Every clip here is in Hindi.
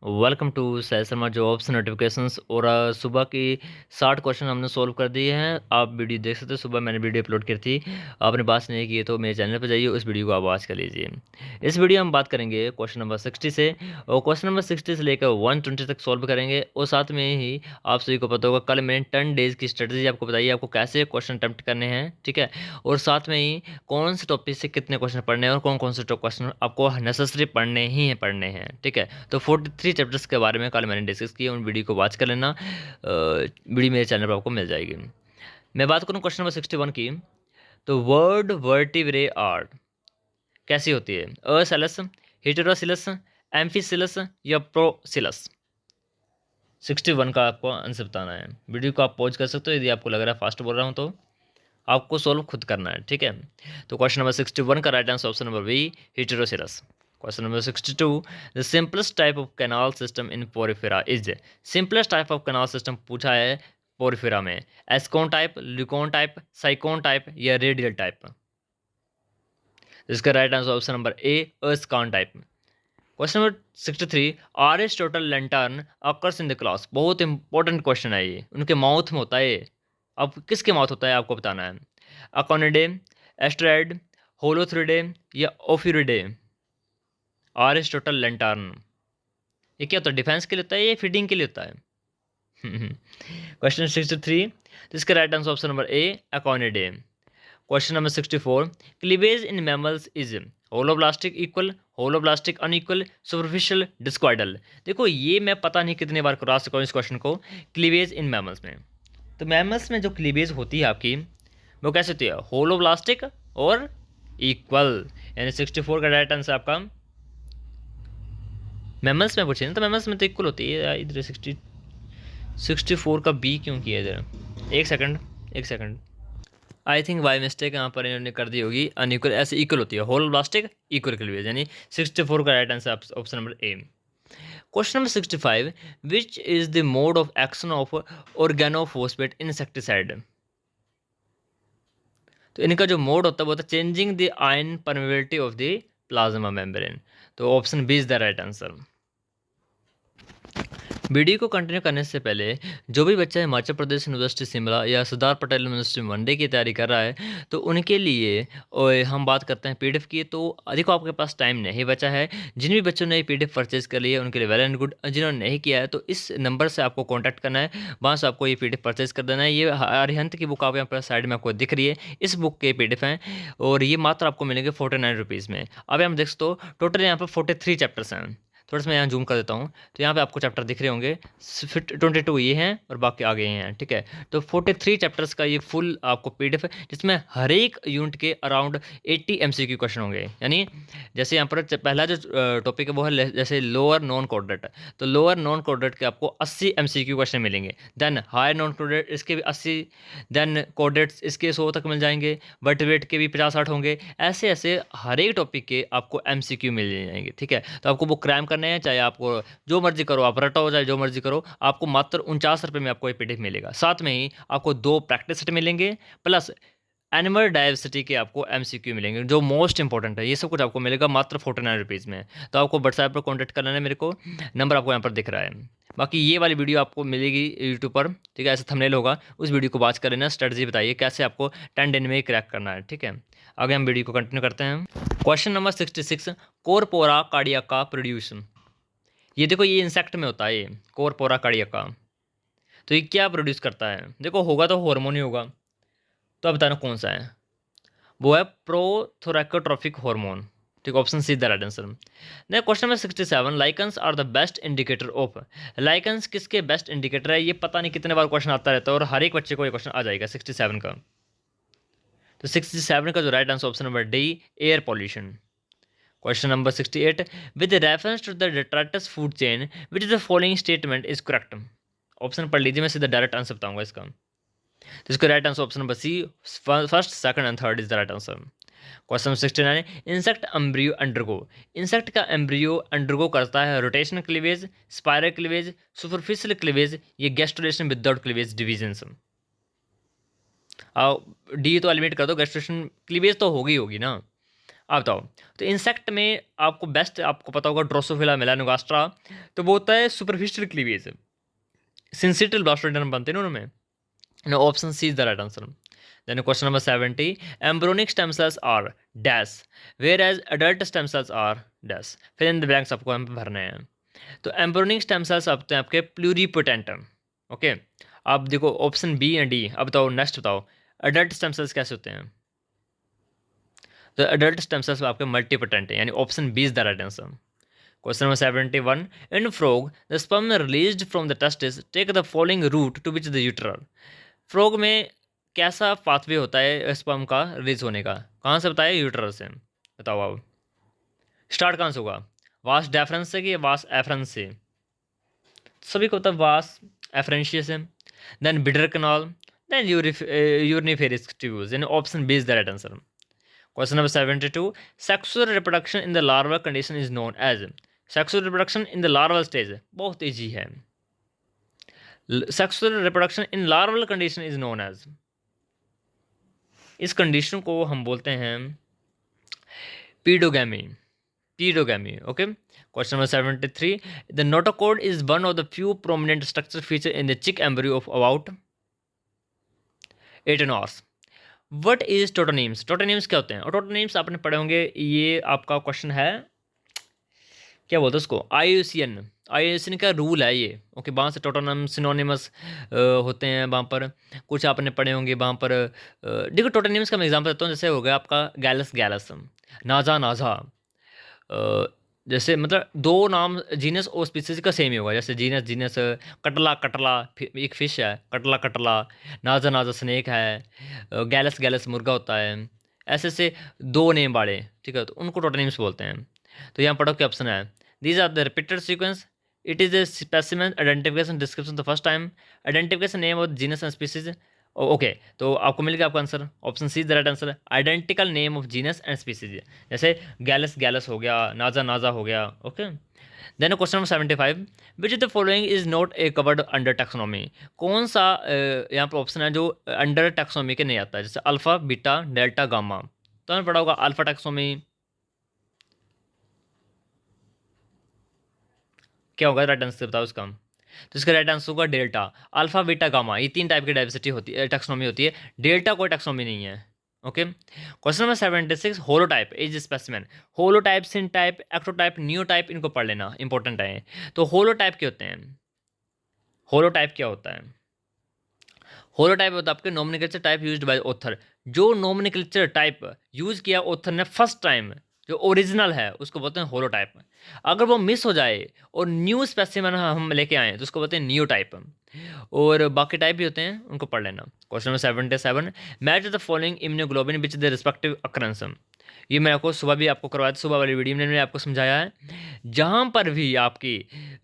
वेलकम टू सै शर्मा जॉब्स नोटिफिकेशंस और सुबह की 60 क्वेश्चन हमने सोल्व कर दिए हैं। आप वीडियो देख सकते हो, सुबह मैंने वीडियो अपलोड की थी। आपने बात नहीं की है तो मेरे चैनल पर जाइए, उस वीडियो को आप वॉच कर लीजिए। इस वीडियो में हम बात करेंगे क्वेश्चन नंबर 60 से, और क्वेश्चन नंबर 60 से लेकर 120 तक सोल्व करेंगे। और साथ में ही आप सभी को पता होगा, कल मैंने 10 डेज की स्ट्रेटजी आपको बताई है, आपको कैसे क्वेश्चन अटेम्प्ट करने हैं, ठीक है। और साथ में ही कौन से टॉपिक से कितने क्वेश्चन पढ़ने हैं और कौन कौन से क्वेश्चन आपको नेसेसरी पढ़ने हैं, ठीक है। तो 43 चैप्टर्स के बारे में कल मैंने डिस्कस किया, उन वीडियो को वॉच कर लेना। वीडियो मेरे चैनल पर आपको मिल जाएगी। मैं बात करूँ क्वेश्चन नंबर 61 की, तो वर्ड वर्टिब्रे आर्ट कैसी होती है? असेलस, हेटेरोसिलस, एम्फीसिलस या प्रोसिलस? 61 का आपको आंसर बताना है। वीडियो को आप पॉज कर सकते हो यदि आपको लग रहा है फास्ट बोल रहा हूँ तो। आपको सोल्व खुद करना है, ठीक है। तो क्वेश्चन नंबर 61 का right answer option number B, heterocoelous. Question number 62, the simplest type of canal system in Porifera is. Simplest type of canal system पूछा है पोरिफेरा में। Ascon type, leucon type, sycon type या रेडियल टाइप? इसका right answer option number A, ascon type. Question number 63, Aristotle lantern occurs in the class. बहुत इंपॉर्टेंट क्वेश्चन है ये, उनके माउथ में होता है ये। अब किसके माउथ होता है आपको बताना है। अकोनिडे, एस्ट्रेड, होलोथ्रिडे या ओफ्यूरिडे? एरिस्टोटल लैंटर्न ये क्या होता है? डिफेंस के लिए होता है या फीडिंग के लिए होता है? क्वेश्चन 63, तो इसका right answer option number A, echinoidea. Question number 64, cleavage in mammals is holoblastic equal, holoblastic unequal, superficial, discoidal? देखो ये मैं पता नहीं कितने बार करा सका हूँ इस क्वेश्चन को। क्लीवेज इन मैमल्स में, तो मैमल्स में जो क्लीवेज होती है आपकी, वो कैसे होती है? होलोब्लास्टिक और इक्वल, यानी 64 का राइट आंसर आपका। मैमल्स में पूछे ना, तो मैमल्स में तो इक्वल होती है। इधर 64 का बी क्यों किया इधर? एक सेकंड, एक second. I think by mistake यहाँ पर इन्होंने कर दी होगी अनइक्वल, ऐसे इक्वल होती है होलोब्लास्टिक इक्वल क्लीवेज, यानी 64 का right answer option number A. Question number 65, which is the mode of action of organophosphate insecticide? तो इनका जो मोड होता है वो होता है changing the ion permeability of the plasma membrane. तो option B is the right answer. Video को कंटिन्यू करने से पहले, जो भी बच्चा हिमाचल प्रदेश यूनिवर्सिटी शिमला या सरदार पटेल यूनिवर्सिटी मंडी की तैयारी कर रहा है, तो उनके लिए हम बात करते हैं पीडीएफ की। तो देखो आपके पास टाइम नहीं बचा है। जिन भी बच्चों ने ये पीडीएफ परचेज कर लिया है उनके लिए वेल एंड गुड। जिन्होंने नहीं किया है तो इस नंबर से आपको कॉन्टैक्ट करना है, वहाँ से आपको ये पीडीएफ परचेज कर देना है। ये अरिहंत की बुक आप यहाँ पर साइड में आपको दिख रही है, इस बुक के पीडीएफ हैं, और ये मात्र आपको मिलेंगे 49 रुपीज़ में। अब हम देख सकते हो टोटल यहाँ पर 43 चैप्टर्स हैं। थोड़ा सा मैं यहाँ जूम कर देता हूँ, तो यहाँ पे आपको चैप्टर दिख रहे होंगे। फिर 22 ये हैं और बाकी आगे ये हैं, ठीक है। तो 43 चैप्टर्स का ये फुल आपको पीडीएफ है, जिसमें हर एक यूनिट के अराउंड 80 एमसीक्यू क्वेश्चन होंगे। यानी जैसे यहाँ पर पहला जो टॉपिक है वो है जैसे लोअर नॉन कोऑर्डिनेट, तो लोअर नॉन कोऑर्डिनेट के आपको 80 एमसीक्यू क्वेश्चन मिलेंगे। देन हायर नॉन कोऑर्डिनेट, इसके भी 80। देन कोऑर्डिनेट्स इसके 100 तक मिल जाएंगे। वर्टिब्रेट के भी 50-60 होंगे। ऐसे ऐसे हर एक टॉपिक के आपको एमसीक्यू मिल जाएंगे, ठीक है। तो आपको वो क्रैम करने हैं, चाहे आपको जो मर्जी करो, आप रटो चाहे जो मर्जी करो, आपको मात्र 49 रुपये में आपको ये पीडीएफ मिलेगा। साथ में ही आपको 2 प्रैक्टिस सेट मिलेंगे, प्लस एनिमल डाइवर्सिटी के आपको एमसीक्यू मिलेंगे जो मोस्ट इंपॉर्टेंट है। ये सब कुछ आपको मिलेगा मात्र 49 रुपीज़ में। तो आपको व्हाट्सएप पर कॉन्टैक्ट कर लेना है मेरे को, नंबर आपको यहाँ पर दिख रहा है। बाकी ये वाली वीडियो आपको मिलेगी यूट्यूब पर, ठीक है, ऐसा थंबनेल होगा, उस वीडियो को वॉच कर लेना। स्ट्रेटजी बताइए कैसे आपको 10 दिन में क्रैक करना है, ठीक है। आगे हम वीडियो को कंटिन्यू करते हैं। Question number 66, corpora cardiaca produce. ये देखो ये इंसेक्ट में होता है, ये कोरपोरा कार्डियाका। तो ये क्या प्रोड्यूस करता है? देखो होगा तो हार्मोन ही होगा, तो अब बताना कौन सा है। वो है प्रोथोरेकोट्रोफिक हार्मोन, ठीक, option C the right answer. नहीं, question number 67, lichens are the best indicator of. Lichens किसके बेस्ट इंडिकेटर है? ये पता नहीं कितने बार क्वेश्चन आता रहता है और हर एक बच्चे को ये क्वेश्चन आ जाएगा 67 का। तो 67 का जो right answer option number D, air pollution. Question number 68, with reference to the detritus food chain which is the following statement is correct? Option पढ़ लीजिए, मैं सीधा डायरेक्ट आंसर बताऊंगा इसका। तो इसका right answer option number C, first, second and third is the right answer. Question 69, insect embryo undergo. Insect का एम्ब्रियो अंडरगो करता है rotational cleavage, spiral cleavage, superficial cleavage, ये gastrulation without cleavage division. D तो एलिमिनेट कर दो, गैस्ट्रुलेशन क्लीवेज तो होगी ना। आप बताओ। तो इंसेक्ट में आपको बेस्ट आपको पता होगा ड्रोसोफिला मेलानोगास्ट्रा, तो वो होता है सुपरफिशियल क्लीवेज, सिंसिटल ब्लास्टोडेंड्रन बनते हैं ना उनमें। Now option C is the right answer. Then question number 70. Embryonic stem cells are dash, whereas adult stem cells are dash. फिर इन ब्लैंक्स आपको यहाँ पे भरने हैं। तो एम्ब्रोनिक स्टेम सेल्स आपके आपके प्लूरीपोटेंट। ओके, आप देखो ऑप्शन बी एंड डी। अब बताओ नेक्स्ट बताओ, अडल्ट स्टेम सेल्स कैसे होते हैं? तो अडल्ट स्टेम सेल्स आपके मल्टीपोटेंट है, यानी option B is the right answer. Question number 71. In frog, the sperm released from the testis take the following route to which the uterus. Frog में कैसा पाथवे होता है स्पर्म का रिलीज होने का? कहाँ से बताया? यूट्रस से। बताओ अब स्टार्ट कहाँ से होगा? वास डेफरेंस से कि वास एफरेंस से? सभी को पता वास एफरेंशियस से। Then Bidder canal, then uriniferous tubules, यानी option B is the right answer. Question number 72. Sexual reproduction in the larva condition is known as. Sexual reproduction in the larval stage बहुत ईजी है। Sexual reproduction in larval condition is known as, इस कंडीशन को हम बोलते हैं paedogamy. Paedogamy. Okay. Question number 73. The notochord is one of the few prominent structure feature in the चिक embryo of about 18 hours. What is tautonyms? Tautonyms क्या होते हैं? और टोटोनिम्स आपने पढ़े होंगे, ये आपका क्वेश्चन है, क्या बोलते हैं उसको? IUCN। IUCN का रूल है ये। ओके, वहाँ से टोटोनम सिनोनिमस होते हैं वहाँ पर, कुछ आपने पढ़े होंगे वहाँ पर। देखो टोटोनिम्स का मैं एग्जांपल देता हूँ। जैसे हो गया आपका गैलस गैलस, नाजा नाजा। जैसे मतलब दो नाम जीनस और स्पीसीज का सेम ही होगा। जैसे जीनस जीनस, कटला कटला एक फिश है, कटला कटला। नाजा नाजा स्नेक है, गैलस गैलस मुर्गा होता है। ऐसे से दो नेम बाड़े, ठीक है, तो उनको टोटोनिम्स बोलते हैं। तो यहाँ पढ़ो क्या ऑप्शन है। These are the repeated sequence. It is a specimen identification description the first time. Identification name of genus and species. Okay, तो आपको मिल गया आपका answer. Option C is the right answer. Identical name of genus and species, जैसे गैलस गैलस हो गया, नाजा नाजा हो गया। Okay. Then question number 75. Which is the following is not a covered under taxonomy? कौन सा यहाँ पर ऑप्शन है जो अंडर टैक्सोनॉमी के नहीं आता है? जैसे अल्फा बीटा डेल्टा गामा। तो हमें पढ़ा होगा अल्फा टैक्सोनॉमी, क्या होगा राइट आंसर बताओ इसका? तो इसका राइट आंसर होगा डेल्टा। अल्फा बीटा गामा, ये 3 टाइप की डाइवर्सिटी होती है, टैक्सोनॉमी होती है। डेल्टा कोई टैक्सोनॉमी नहीं है। Okay. Question number 76. Holotype is specimen. Holotype, syntype, ectotype, neotype, इनको पढ़ लेना, इंपॉर्टेंट है। तो होलोटाइप क्या होते हैं? होलोटाइप क्या होता है? होलोटाइप होता है आपके nomenclature type used by author. जो नोमेनक्लेचर टाइप यूज किया ऑथर ने फर्स्ट टाइम, जो ओरिजिनल है, उसको बोलते हैं होलोटाइप। अगर वो मिस हो जाए और न्यू स्पेसिमेन हम लेके आए तो उसको बोलते हैं न्यू टाइप। और बाकी टाइप भी होते हैं, उनको पढ़ लेना। Question number 77. Match the following immunoglobulin which the respective occurrence. ये मैं आपको सुबह भी आपको करवाया था, सुबह वाली वीडियो में मैंने आपको समझाया है। जहाँ पर भी आपकी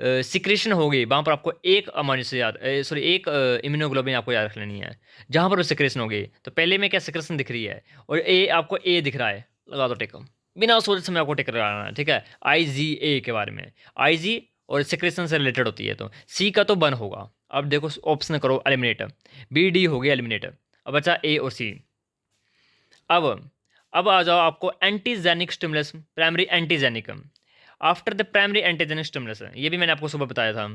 सिक्रेशन होगी वहाँ पर आपको एक अमाइनो एसिड याद, सॉरी एक इम्यूनोग्लोबिन आपको याद रख लेनी है। जहाँ पर भी सिक्रेशन होगी, तो पहले में क्या सिक्रेशन दिख रही है, और ए आपको ए दिख रहा है, लगा दो टिक, बिना सोचे समय आपको टिक लगाना है, ठीक है। IgA के बारे में, IG और सिक्रेशन से रिलेटेड होती है। तो सी का तो बन होगा। अब देखो ऑप्शन करो एलिमिनेट, BD हो गया एलिमिनेट। अब बचा A और C। अब आ जाओ आपको antigenic stimulus, primary antigenic. After the primary antigenic stimulus, ये भी मैंने आपको सुबह बताया था,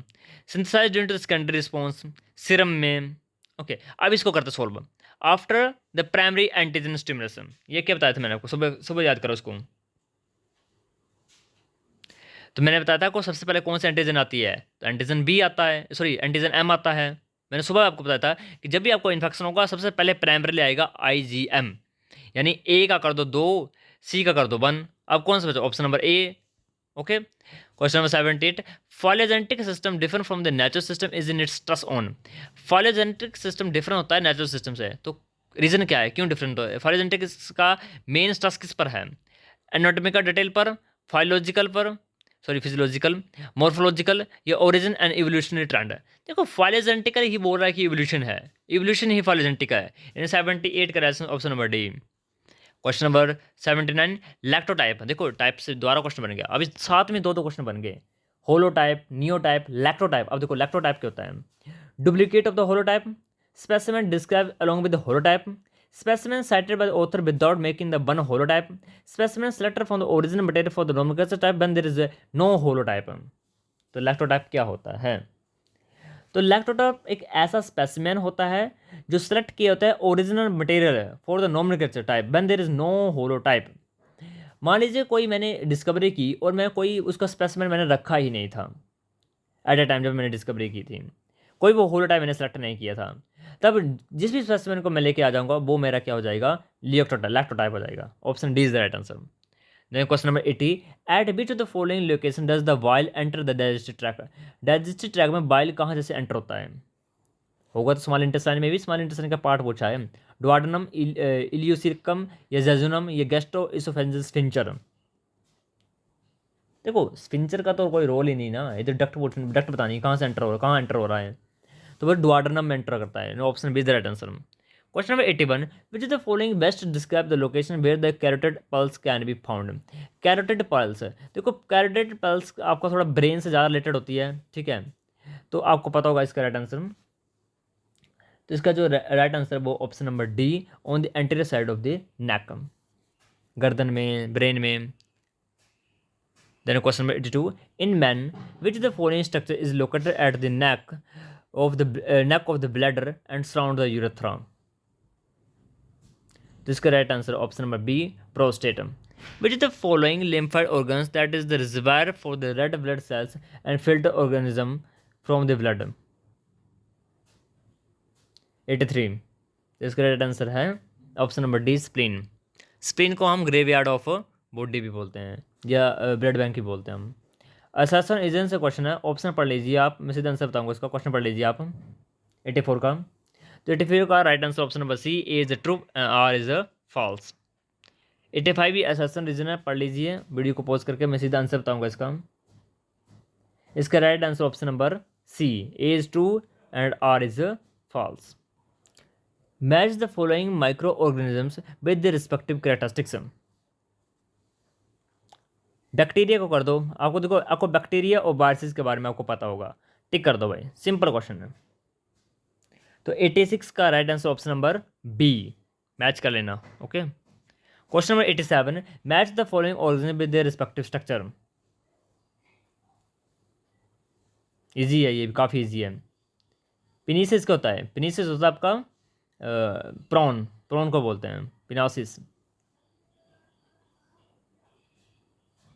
synthesized into the secondary response serum में। ओके, अब इसको करते solve. After the primary antigen stimulus, ये क्या बताया था मैंने आपको सुबह? सुबह याद करो उसको। तो मैंने बताया था को सबसे पहले कौन सी एंटीजन आती है? तो एंटीजन बी आता है, सॉरी एंटीजन एम आता है। मैंने सुबह आपको बताया था कि जब भी आपको इन्फेक्शन होगा सबसे पहले प्राइमरी आएगा IgM, यानी ए का कर दो 2, सी का कर दो 1। अब कौन सा बचा? Option number A. Okay. Question number 78. Phylogenetic system different from the natural system is in its stress on. Phylogenetic system different होता है नेचुरल सिस्टम से, तो रीजन क्या है, क्यों डिफरेंट है? फाइलोजेनेटिक का मेन स्ट्रेस किस पर है? एनाटॉमिकल डिटेल पर, फाइलोलॉजिकल पर, सॉरी फिजियोलॉजिकल, मॉर्फोलॉजिकल, या ओरिजिन एंड इवोल्यूशनरी ट्रेंड है? देखो फाइलोजेनेटिकल ही बोल रहा है कि इवोल्यूशन है, इवोल्यूशन ही फाइलोजेनेटिक है। यानी 78 का option number D. Question number 79. Lectotype, देखो टाइप से द्वारा क्वेश्चन बन गया। अभी साथ में दो क्वेश्चन बन गए, होलोटाइप, नियोटाइप, लैक्टोटाइप। अब देखो लैक्टोटाइप क्या होता है? Duplicate of the holotype, specimen describe along with the holotype, Specimen cited by the author without making the one holotype. Specimen selected from the original material for the nomenclature type when there is no holotype. तो लैक्टोटाइप क्या होता है? तो लैक्टोटाइप एक ऐसा स्पेसिमेन होता है जो सेलेक्ट किया होता है original material for the nomenclature type when there is no holotype. मान लीजिए कोई मैंने डिस्कवरी की और मैं कोई उसका स्पेसिमेन मैंने रखा ही नहीं था एट ए टाइम जब मैंने डिस्कवरी की थी, कोई वो होलोटाइप मैंने सेलेक्ट नहीं किया था, तब जिस भी स्पेसिमेन को मैं लेके आ जाऊंगा वो मेरा क्या हो जाएगा? लैक्टोटाइप हो जाएगा। Option D is the right answer. Then question number 80, at which of the following location does the bile enter the digestive tract? Digestive tract में bile कहाँ जैसे enter होता है? होगा तो स्मॉल इंटेस्टाइन में भी, स्मॉल इंटेस्टाइन का पार्ट पूछा है। डुओडेनम, इलियोसिरकम या जेजुनम या गैस्ट्रो इसोफेंजियल स्फिंक्टर। देखो स्फिंक्टर का तो कोई रोल ही नहीं ना, इधर डक्ट पता नहीं कहाँ से एंटर हो रहा है, कहाँ एंटर हो रहा है, तो वह डुओडेनम में एंटर करता है। Option B is the right answer. Question number 81. Which of the following best describe the location where the carotid pulse can be found? Carotid pulse, देखो carotid pulse आपका थोड़ा ब्रेन से ज़्यादा रिलेटेड होती है, ठीक है, तो आपको पता होगा इसका राइट आंसर। तो इसका जो राइट आंसर है वो option number D, on the anterior side of the neck, गर्दन में, ब्रेन में। Then question number 82. In men, which of the following structure is located at the neck of the bladder and surround the urethra? तो इसका right answer option number B, prostate. Which is the following lymphoid organs that is the reservoir for the red blood cells and filter organism from the blood? 83। तो इसका राइट आंसर है option number D, spleen. Spleen को हम ग्रेवयार्ड ऑफ बॉडी भी बोलते हैं या ब्लड बैंक भी बोलते हैं हम। असेसन एजेंट से क्वेश्चन है, ऑप्शन पढ़ लीजिए आप, मैं सीधा आंसर बताऊंगा इसका, क्वेश्चन पढ़ लीजिए आप 84 का। तो 84 का right answer option number C, A is true, R is false. 85 भी असेसन रीजन है, पढ़ लीजिए वीडियो को पॉज करके, मैं सीधा आंसर बताऊंगा इसका। इसका right answer option number C, A is true and R is false. Match the following micro organisms with the respective characteristics. Bacteria को कर दो, आपको देखो आपको बैक्टीरिया और वायरसेस के बारे में आपको पता होगा, टिक कर दो भाई, सिंपल क्वेश्चन है। तो 86 का right answer option number B, match कर लेना, okay. Question number 87, match the following organism with their respective structure. Easy है, ये भी काफ़ी इजी है। पिनीसिस क्या होता है? पिनीसिस होता है आपका प्रॉन को बोलते हैं पिनासिस,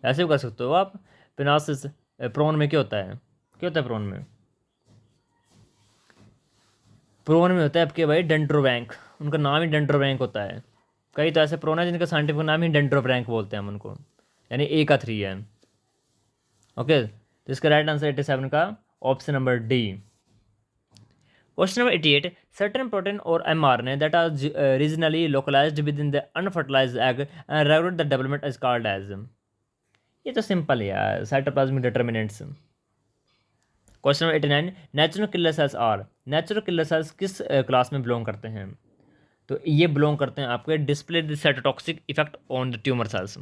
ऐसे भी कर सकते हो आप। पिनासिस प्रॉन में क्या होता है? क्या होता है प्रॉन में? प्रोन में होता है आपके भाई डेंड्रोबैंक, उनका नाम ही डेंड्रोबैंक होता है। कई तो ऐसे प्रोन है जिनका साइंटिफिक नाम ही डेंड्रोबैंक बोलते हैं हम उनको, यानी ए का 3 है, ओके। तो इसका राइट आंसर 87 का option number D. Question number 88, certain protein और mRNA that are regionally localized within the unfertilized egg and regulate the development is called as. ये तो सिंपल है यार, cytoplasmic determinants. Question number 89, natural killer cells are, natural killer cells किस क्लास में बिलोंग करते हैं? तो ये बिलोंग करते हैं आपके display the cytotoxic effect on the tumour cells.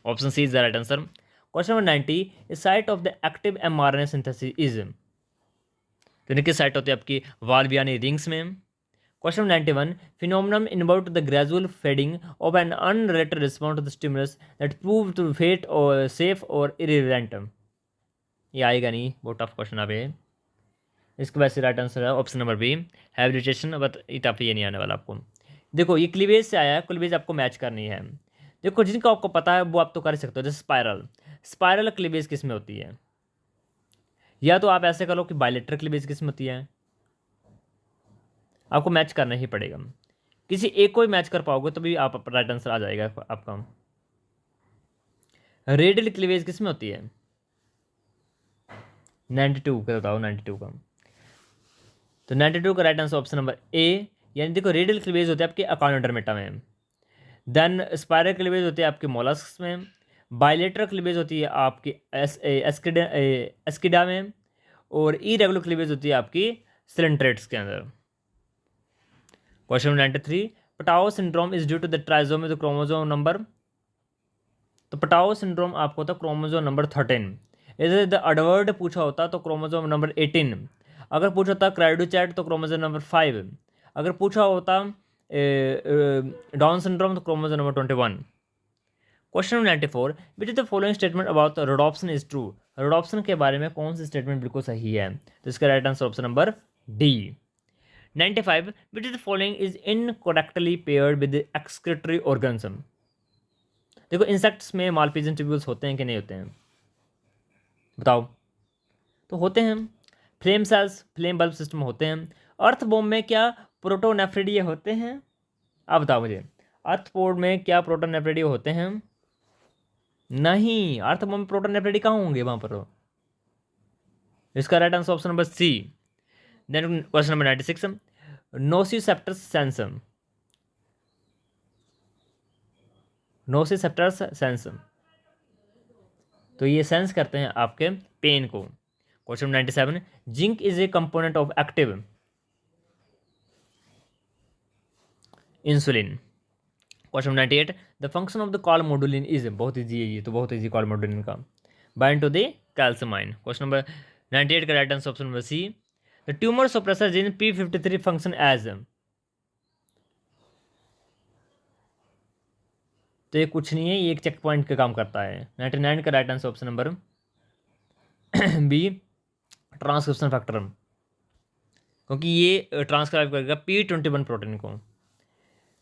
Option C is the right answer. Question number 90, site of the active mRNA synthesis is. तो इनकी साइट होती है आपकी वाल्वियानी रिंग्स में। Question number 91, phenomenon involve the gradual fading of an unrelated response to the stimulus that prove to fate और सेफ और इरिलेवेंट। ये आएगा नहीं, बहुत टफ क्वेश्चन आप ये। इसका वैसे राइट आंसर है option number B, habitation, but इतना ये नहीं आने वाला आपको। देखो ये क्लीवेज से आया है, क्लीवेज आपको मैच करनी है। देखो जिनको आपको पता है वो आप तो कर सकते हो, जैसे स्पायरल, स्पायरल क्लीवेज किस में होती है? या तो आप ऐसे करो कि बायलेटरल क्लीवेज किस में होती है, आपको मैच करना ही पड़ेगा। किसी एक को ही मैच कर पाओगे तो भी आप राइट आंसर आ जाएगा आपका। रेडियल क्लीवेज किस में होती है? 92 का बताओ, 92 का। तो 92 का राइट आंसर ऑप्शन नंबर ए, यानी देखो रेडियल क्लीवेज होते हैं आपके अकाउंटरमेटा में, देन स्पायरल क्लीवेज होती है आपके मोलस्क्स में, बायलेटरल क्लीवेज होती है आपकी एस्किडा में, और इरेगुलर क्लीवेज होती है आपकी सिलेंट्रेट्स के अंदर। Question number 93, Patau syndrome is due to the trisomy of the chromosome number. तो पटाओ सिंड्रोम आपको होता है क्रोमोसोम नंबर 13। यदि द अडवर्ड पूछा होता तो क्रोमोसोम नंबर 18, अगर पूछा होता क्राइडोचैट तो क्रोमोसोम नंबर 5, अगर पूछा होता डाउन सिंड्रोम, तो chromosome number 21। Question number 94, which is the following statement about rhodopsin is true. Rhodopsin के बारे में कौन सी स्टेटमेंट बिल्कुल सही है? तो इसका right answer option number D. 95, which is the following is incorrectly paired with excretory organism. देखो इंसेक्ट्स में मालपीजन ट्यूब्यूल्स होते हैं कि नहीं होते हैं? बताओ। तो होते हैं। Flame cells, flame bulb system होते हैं। अर्थ बॉम्ब में क्या प्रोटोनेफ्रिडीए होते हैं? आप बताओ मुझे, अर्थ बोर्ड में क्या प्रोटोनेफ्रिडीए होते हैं? नहीं, अर्थ बॉम्ब में प्रोटोनेफ्रिडीए कहाँ होंगे वहां पर? इसका right answer option number C. Then question number 96, nociceptors sense. Nociceptors sense, तो ये सेंस करते हैं आपके पेन को। Question 97, zinc is a component of active insulin. Question 98, the function of the calmodulin is, बहुत इजी है ये तो, बहुत इजी कॉलमोडुलिन का, bind to the calcium ion. Question number 98 का right answer option number C. The tumour suppressor gene P53 function as, तो ये कुछ नहीं है, ये एक चेक पॉइंट का काम करता है। 99 का right answer option number B, transcription factor, क्योंकि ये ट्रांसक्राइब करेगा P21 प्रोटीन को,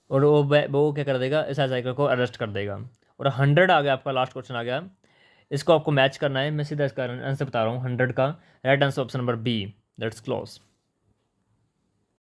और वो क्या कर देगा, इस साइकिल को अरेस्ट कर देगा। और 100 आ गया आपका, लास्ट क्वेश्चन आ गया, इसको आपको मैच करना है। मैं सीधा इसका आंसर बता रहा हूँ। 100 का right answer option number B, that's close.